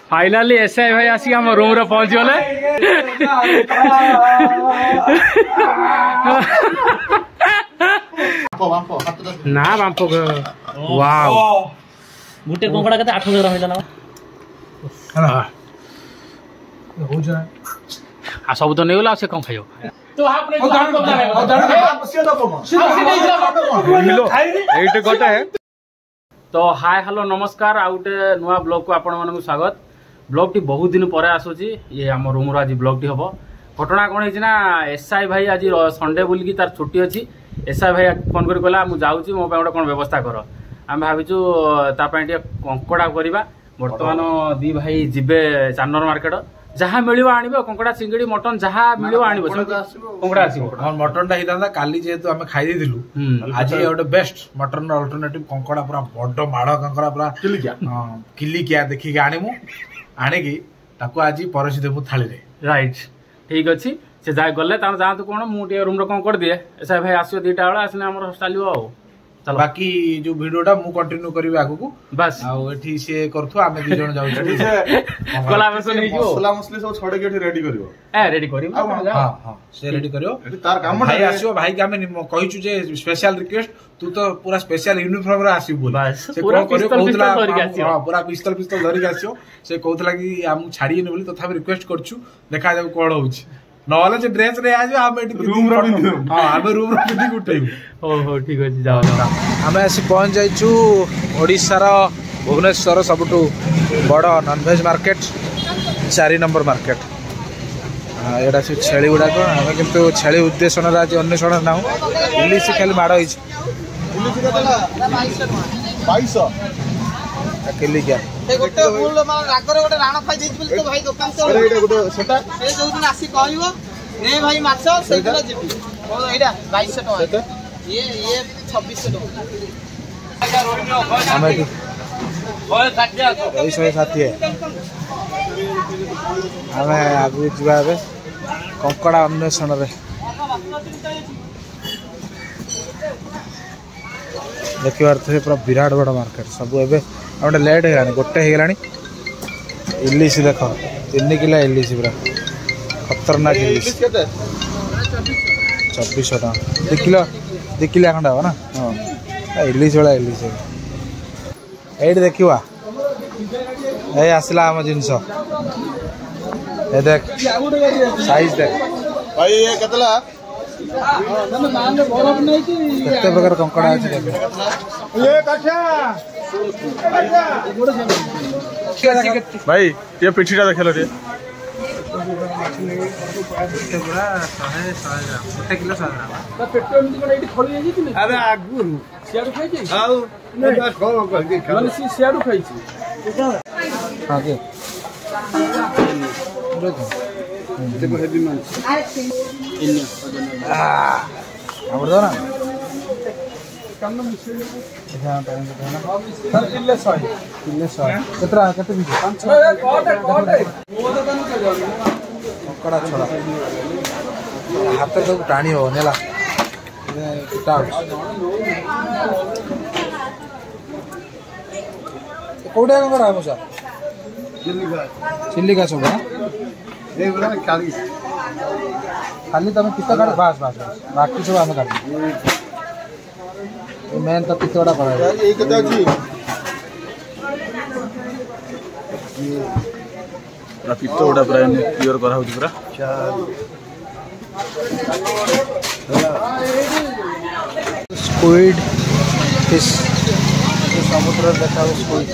Finally SI भाई आसिक आम room रे पहुंच गले ना बांप वाओ गुटे कोंकड़ा के 8,000 होइला ना हो जा आ सब तो नहीं होला से कम खाइयो तो आपने एइट गोटे है तो हाय हेलो नमस्कार आ गोटे नुआ ब्लॉग को आपण मानक स्वागत ब्लॉग टी बहुत दिन पर आसुची ये आम रूम आज ब्लॉग टी हम घटना कौन है एसआई भाई आज संडे बोलिकी तार छुट्टी अच्छी एसआई भाई फोन कर कहला मुझे जाऊँगी मो गोटे कौन व्यवस्था कर आम भाविचु कंकड़ा करवा बर्तमान दी भाई जीवे चानर मार्केट जहाँ मिल आण कंकड़ा चिंगड़ी मटन जहाँ मिल आण कंकड़ा मटन टा होता काली जेहेतु आम खाई आज गोटे बेस्ट मटन अल्टरनेटिव कंकड़ा पूरा बड़ माड़ कंकड़ा पूरा किलिकिया देखिए आणिमु आणिकी आज परसी देबु थाली रे राइट ठीक अच्छी से जा गले जातु कौन मुझे रूम कौन कर दिए ऐसा भाई आसो 2टा बेला आसने आम चलो चलो बाकी जो वीडियोटा मु कंटिन्यू करिवे आगु को बस आ एठी से करथु आमे दु जण जाउ कोलाबरेशन नहीं जो मसला मसली सब छोड़ के रेडी करियो रेडी करियो हां हां से रेडी करियो तार काम भाई आसीओ भाई के आमे कहिचु जे स्पेशल रिक्वेस्ट तू तो पूरा स्पेशल यूनिफॉर्म रे आसी बोल से पूरा पिस्तल धरि आसीओ हां पूरा पिस्तल धरि आसीओ से कहतला कि हम छाड़ी ने बोली तथा रिक्वेस्ट करछु देखा जाऊ कोन होउची नॉलेज जे ड्रेस रे आज हम रूम रे हां हम रूम रे पिंदी उठैबु ओहो ठीक अछि जाओ आमे आसी पहुंच जाइछु ओडिसा रो भुवनेश्वर सबटू बड़ नॉनवेज मार्केट 4 नंबर मार्केट एटा से छेली गुडा को हम किंतु छेली उद्देश्य न आज अन्वेषण ना इंग्लिश खाली माड़ होइछ इंग्लिश कतला 2200 अकेली क्या ए गोटे फूल माने रागर गोटे राणा खाइ देइछ बोली तो भाई दुकान से एटा गोटे सेटा ए जो दिन आसी कहइबो ने भाई माछ से दिन जीबी ओ एटा 2200 टका ये 2600 टका हमें की 160 है हमें आगु जीवा बे कंकड़ा अन्वेषण रे देखिबार थे पूरा विराट बड़ मार्केट सब एबे गोटे लेट है गोटे हो गलानी इलिश देख 3 किलो इलिश पूरा खतरनाक इलिश 2400 टका 2 किलो खंडा हो ना हाँ इलिश वाला इलिश ये देखा ये आसला आम जिनस ये देख साइज देख भाई ये केतला केते प्रकार कंकड़ा अछि देख ये काठा भाई ये पिठीटा देखलो रे अरे आगु सियाडु खाइ छी आउ माने सियाडु खाइ छी हां के देखो हेवी मान हमर दो ना कम मिसे हां टाइम तो ना सर किल्ले 100 केतरा केते भी 5 कोटे कंकड़ा छोड़ा हाथ तो टाणी हो नेला कोडा कंकड़ा है सर चिल्ली का सब ये बोला खाली तमे पित्त काट बास बाकी सब हम काट मेन तो पित्तड़ा पड़ा ये केते अछि पूरा पित्त उडा पूरा क्लियर करा होची पूरा स्क्विड फिश समुद्र देखा स्क्विड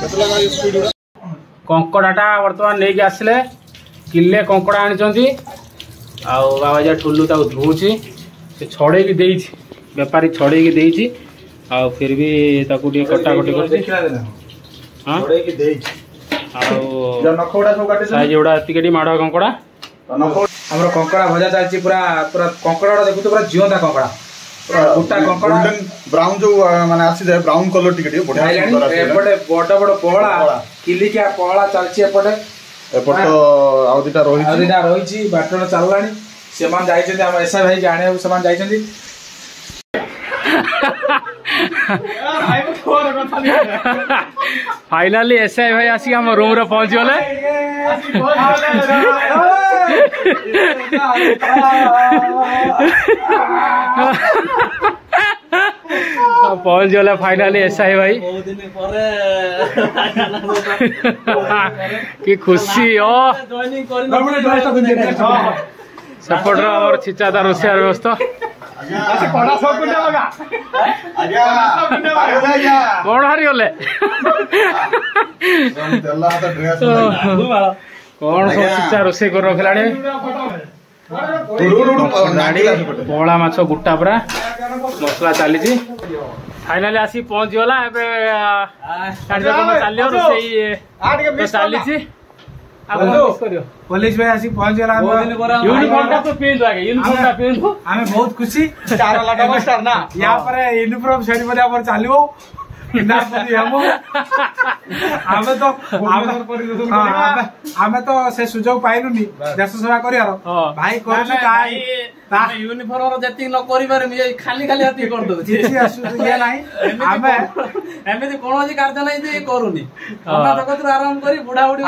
केतला का स्पीड उडा कंकड़ाटा बर्तमान नहीं आसिले किले कंकड़ा आनी बाबा जा ठुल्लू ताको धुची से छड़े बेपारी छड़े फिर भी ताको कटा कटी कर माड़ कंकड़ा हमर कंकड़ा भजा चलची पूरा पूरा कंकड़ा देखु पूरा जीवंता कंकड़ा गोटा कंकड़ा ब्राउन जो माने आसी जाय ब्राउन कलर टिके बढ़िया एपटे बड़ बड़ पहला किलिकिया पहला चलची एपटे एपट आउ दिटा रही बाटण चललानी सेमान जाइछन्ती हम एसआई भाई जाने सेमान जाइछन्ती फाइनाली एसआई भाई आसिक आम रूम रे पहुंची गले पहुंच गले फाइनाली एसआई भाई कि खुशी ओ सपोर्ट और छिचादार रोषिया व्यवस्था कौन हारी गले कौन सब छिचा रोषे कर रखिलाणी पहला माछ गुटा पूरा मसला चली फाइनाली आसी पहुंच गला कार्यक्रम चलियो रोषे चली पुलिस भाई आसी पहुंच गला यूनिफॉर्म टा तो पिंधु आगे यूनिफॉर्म टा पिंधु आमे बहुत खुशी 4 लाख स्टार ना यहाँ पर यूनिफॉर्म सेरेमनी हमर चालिबो आमे तो से सुजोग पाइलुनी देश सेवा करियार भाई करछु ता यूनिफॉर्म जति न करि पारे खाली खाली हाथी कर दो किछि असुविधा नाही आमे एमिति कोनोसी कार्य नै जे करूनी हमरा जगत आराम करी बुढा बुढी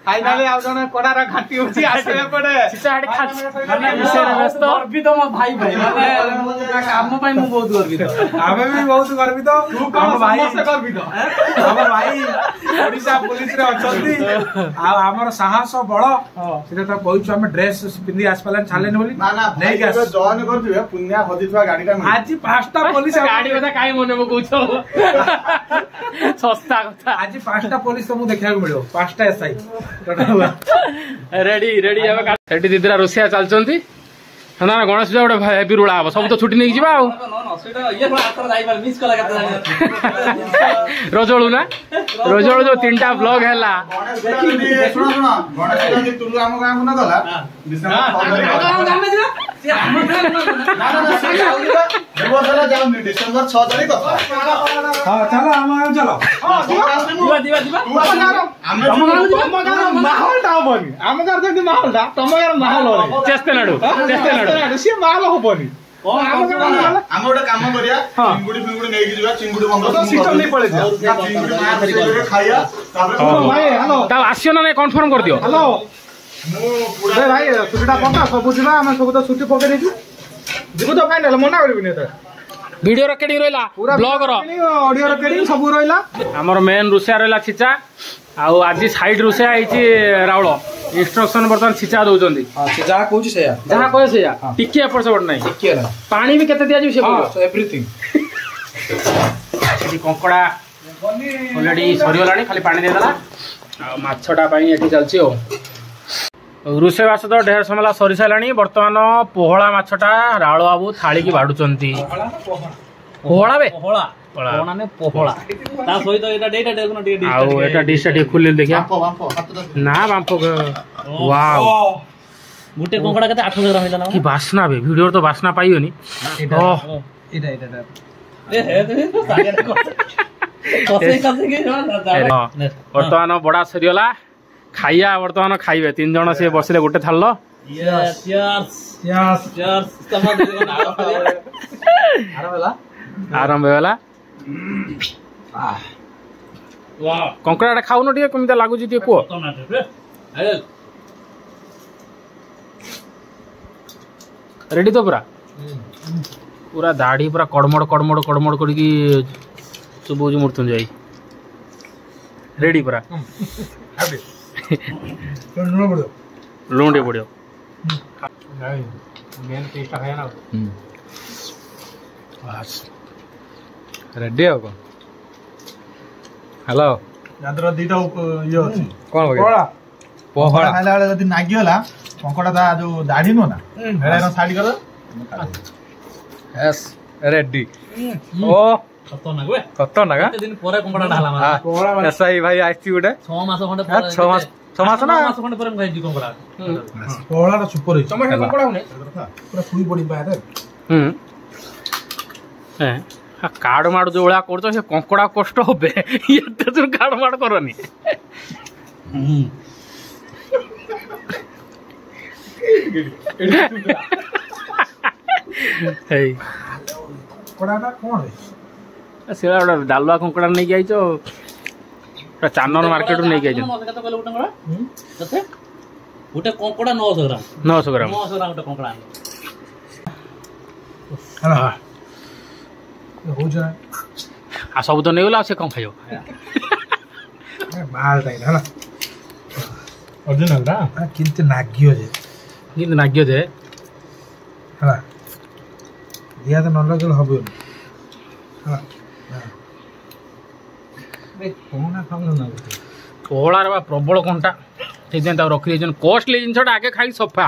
फाइनली आउ जने कोडारा घाटी होची आसे पडे चिचाडी खाना विषय व्यस्त गर्वित म भाई भाई माने काम पई मु बहुत गर्वित आमे भी बहुत गर्वित हम भाई ओडिशा पुलिस रे अछंती आ हमर साहस बळ सेटा त कहू हम ड्रेस पिंदी आसपालन छाले बोली ना ना नहीं क्या जॉइन कर दिबे पुण्या होदिथवा गाड़ी का आज पांचटा पुलिस गाड़ी कथा काई मने मो कहू सस्ता कथा आज पांचटा पुलिस तो मु देखा मिलो पांचटा एसआई रेडी रेडी अब सेठी दीदरा रोसिया चलचंती ना ना गणेश पूजा गोटे हेवी रुड़ा हम सब तो छुट्टी नहीं जावा रजोलू ना रजोलू जो 3टा ब्लॉग हैला डिसेंबर 6 तारीख चलो चलो चेस्ते नाडू हम गोटे काम करिया चिंगुडी फिंगुडी नेकी जिवा चिंगुडी बंद सिस्टम नहीं पड़े चिंगुडी खाइया ता आसियो ना कन्फर्म कर दियो हेलो ए भाई छुट्टीटा पका सब जिबा हम सब तो छुट्टी पके देछु जिबु तो फाइनल मना करबिनी त वीडियो रेकर्डिंग रहला ब्लॉग रो ऑडियो रेकर्डिंग सब रहला हमर मेन रुसिया रहला छिचा आउ आज साइड रुसिया आइची राउळ इंस्ट्रक्शन बर्तन छिचा दउचंदी हां से जा कहू से जहा कहे से टिके एपर सपोर्ट नहीं टिके ना पानी भी केते दिया जी से एवरीथिंग एठी कंकड़ा ऑलरेडी सरियलाणी खाली पानी दे देला आ माछटा पई एठी चलची हो रुसे बास तो ढेर समला सरी सालाणी वर्तमान पोहळा माछटा राळ बाबू थाली की बाडुचंती पोहळा बे पोहळा पोहळा ने पोहळा ता सहित एटा डेटा देखनो डी आउ एटा डिश टी खुले देखिया ना बांपो वाओ गुटे कोंकड़ा केते 8 ग्राम हिला ना की वासना बे वीडियो तो वासना पाइयोनी ओ एटा ए हे तो सागे कसे के वर्तमान बड़ा सरियला खाइया वर्तमान खाइबे 3 जण से बसले गोटे थाललो यस यस यस यस तमा आरंभ होला वाह कंकड़ा खाउनो टिके केमिता लागु जी टिके को रेडी तो पूरा पूरा दाढ़ी पूरा कड़मड़ कड़मड़ कड़मड़ करके सुबुज मुर्तुन जाई रेडी पूरा लूंडे पड़ो रेडी हो हेलो यादर दीटा ये अछि कोन पोहळा पोहळा खाइला बेले जदी नागी होला कंकड़ा ता जो दाढ़ी नो ना हेडा न साइड कर यस रेडी ओ खतरनाक वे खतरनाक केते दिन परे कोंकड़ा ढाला मारा एसआई भाई आइछि गुटे 6 मास खंडे परे 6 मास ना 6 मास खंडे परे खाइ दी कोंकड़ा पोहळा रा सुपर अछि तमे कंकड़ा होने पूरा फुई पड़ी बाय ए कार्ड माड जो ओळा करतो से कंकड़ा कष्ट होबे एते तुम कार्ड माड करनी हे କଙ୍କଡ଼ାଟା କ'ଣ ସେଟା ଗୋଟେ ଡାଲୁଆ କଙ୍କଡ଼ା ନେଇକି ଆଇଛ ଚାନ୍ଦନ ମାର୍କେଟରୁ ନେଇକି ଆଇଛ ଗୋଟେ କଙ୍କଡ଼ା 900 ଗ୍ରାମ 900 ଗ୍ରାମ ଗୋଟେ କଙ୍କଡ଼ା ହଉଛି ନା ଆଉ ସବୁ ତ ନେଇଗଲା ଆଉ ସେ କ'ଣ ଖାଇବ ମାଲଟା ହେଲା ଅରିଜିନାଲଟା କିନ୍ତୁ ନାଗିବ ଯେ କିନ୍ତୁ ନାଗ୍ୟ ଯେ ହେଲା ଦିଆ ତ ନ ଲଗେଇଲେ ହବନି ହେଲା କଣ ଖାଉନ ନା ପୋହଳାର ବା ପ୍ରବଳ କଣ୍ଟା ସେଇଥିପାଇଁ ତାକୁ ରଖିଦେଇଛନ୍ତି କଷ୍ଟଲି ଜିନିଷଟା ଆଗେ ଖାଇ ସଫା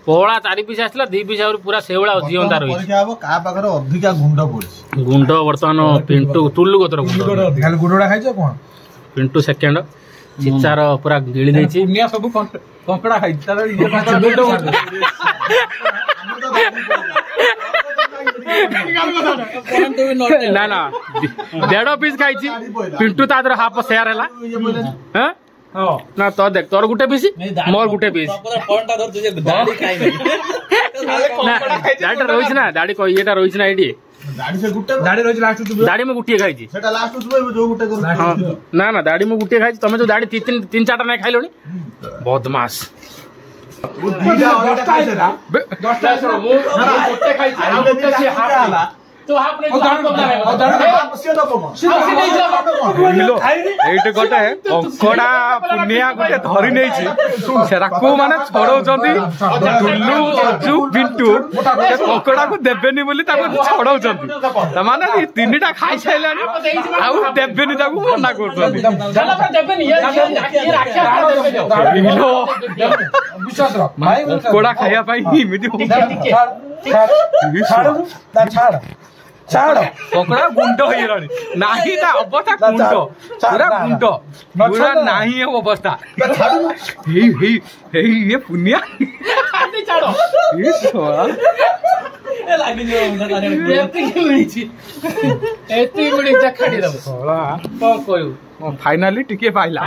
ପୋହଳା 4 ପିସ୍ ଆସିଲା 2 ପିସ୍ ଆହୁରି ପୁରା ସେଇଭଳିଆ ଜିଅନ୍ତା ରହିଛି କାହା ପାଖରେ ଅଧିକା ଗୁଣ୍ଡ ପଡିଛି ଗୁଣ୍ଡ ବର୍ତ୍ତମାନ ପିଣ୍ଟୁ ଟୁଲୁ ଗତର ଗୁଣ୍ଡ ଖାଲି ଗୁଡ଼ଟା ଖାଇଛ କ'ଣ ପିଣ୍ଟୁ ସେକେଣ୍ଡ ଚିଚାର ପୁରା ଗିଳି ଦେଇଛି ସବୁ କଙ୍କଡ଼ା ଖାଇଛି ତାର ନା ନା 1.5 ପିସ୍ ଖାଇଛି ପିଣ୍ଟୁ ତା ଦେହରେ ହାଫ ସେୟାର ହେଲା ନା ତ ଦେଖ ତୋର ଗୋଟେ ପିସ୍ ମୋର ଗୋଟେ ପିସ୍ ଦାଢ଼ିଟା ରହିଛି ନା ଦାଢ଼ି ଇଏଟା ରହିଛି ନା ଏଇଠି ଦାଢ଼ି ମୁଁ ଗୋଟିଏ ଖାଇଛି ନା ନା ଦାଢ଼ି ମୁଁ ଗୋଟିଏ ଖାଇଛି ତମେ ଯୋଉ ଦାଢ଼ି 3-4ଟା ନାଇଁ ଖାଇଲଣି ବଦମାସ এইটি গোটে কଙ୍କଡା ପୁନିଆ ଗୋଟେ ଧରି ନେଇଛି ସେରାକୁ ମାନେ ଛଡଉଛନ୍ତି ଟୁଲୁ ଅଜୁ ପିଣ୍ଟୁ ସେ କଙ୍କଡାକୁ ଦେବେନି ବୋଲି ତାକୁ ଛଡଉଛନ୍ତି ସେମାନେ 3ଟା ଖାଇସାରିଲାଣି ଆଉ ଦେବେନି ତାକୁ ମନା କରୁଛନ୍ତି କଙ୍କଡା ଖାଇବା ପାଇଁ ଏମିତି କଙ୍କଡା ଗୁଣ୍ଡ ହେଇଗଲାଣି ନାହିଁ ତା ଅବସ୍ଥା ଗୁଣ୍ଡ ପୁରା ଗୁଣ୍ଡ ପୁରା ନାହିଁ ଅବସ୍ଥା ହେଇ ପୁନିଆ फाइनाली टिके पाइला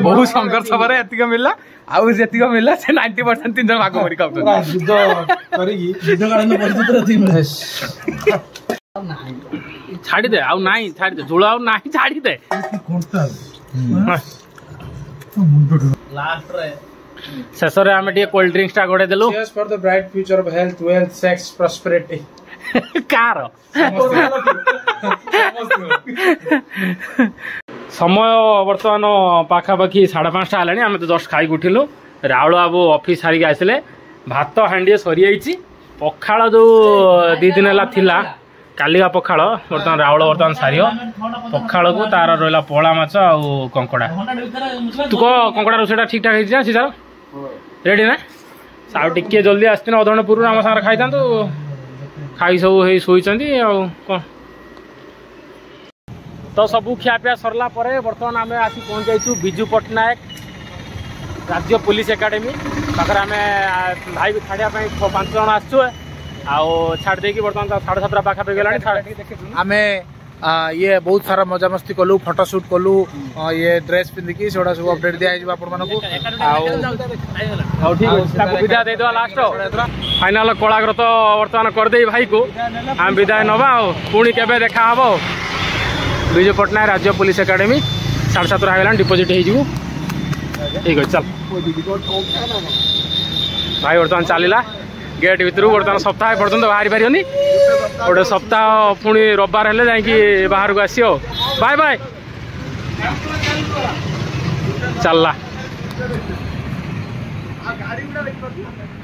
बहुत संघर्ष पर एतिक मिला आउ जेतिक मिला से 90% 3 जन भाग मरी खाउछन छाड़ी दे आउ नाही छाड़ी दे झुला आउ नाही छाड़ी दे लास्ट रे शेष रे हमें कोल्ड ड्रिंक्स टा गोडे देलु Cheers for the bright future of health, wealth, sex, prosperity. Car समय बर्तमान पाखापाखि 5:30 हेलानी आम तो जस्ट खाई उठिलु राउल बाबू ऑफिस सारिक आसिले भात हांडी सरी जाइए पखाड़ जो 2 दिन है कालिका पखाड़ बर्तमान राउल बर्तमान सारियो पखाड़ को तार रहा पोला माछ आ कंकड़ा तू कह कंकड़ा रोषेटा ठीक ठाक है सीधार रेडी ना आउ टिके जल्दी आसती अधघंटे पूर्व आम सागर खाई था खाई सब शोचती कौन तो सबू खियापिया सरला बर्तमान आम आसी पहुँच जाइए बिजू पट्टनायक राज्य पुलिस एकाडेमी पाखे आम भाई भी छाड़िया 5 जन आसचु छाड़ देकी बर्तमान 7:30 पाखापाखि गलानी आम ये बहुत सारा मजा मस्ती कलु फोटोशूट कलु ये ड्रेस पिंधिकी से सब अपडेट दिया विदाय दे लास्ट फाइनाल कलाग्र तो बर्तमान करदे भाई को आम विदाय नवा पुणी केबे देखा हम बिजू पट्टनायक राज्य पुलिस एकाडेमी 7:30 होगा डिपोजिट हो ठीक अच्छे चल भाई बर्तमान चलला गेट भितर बर्तमान सप्ताह पर्यटन बाहरी पारिनी गोटे सप्ताह पुणी रविवार हेले जाकि बाहर को आसी बाय बाय चलला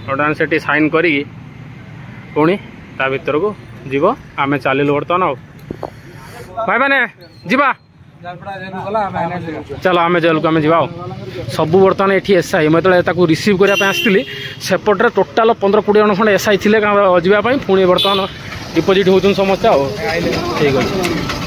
बर्तमान से साइन करी पुणी ता भीतर को जीव आम चलू बर्तमान भाई मैंने जीवा चलो आम जेल को आम जा सबू बर्तमान ये एसआई मुझे रिसीव करने आसती सेपटे टोटाल 15-20 जन खंडे एसआई थे जावाई पुणी बर्तमान डिपोजिट होती समस्ते ठीक अच्छे।